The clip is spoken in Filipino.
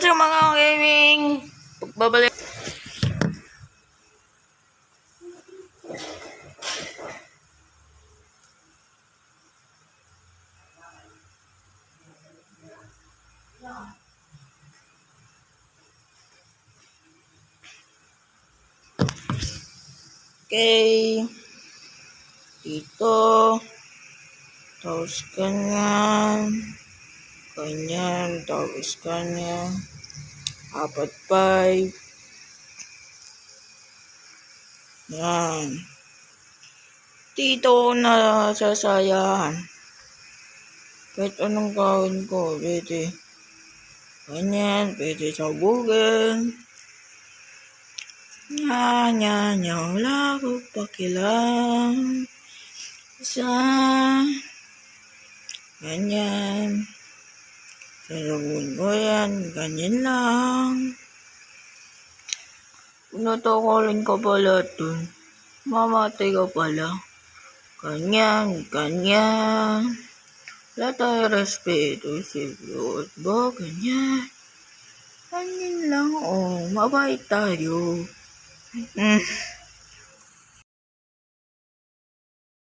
what's up mga gaming? Pagbabalik. Okay. Dito. Tapos ganyan. Ganyan. Tapos ganyan. 4, 5. Yan. Dito na sasayahan. Kahit anong gawin ko, pwede. Ganyan, pwede sabugin. Nya, wala ko pakialam. Isa. Ganyan. Sabugin ko yan, ganyan lang. Pinatakalin ka pala dun. Mamatay ka pala. Ganyan. Wala tayo respeto sa Diyos. Ba, ganyan. Ganyan lang, mabait tayo.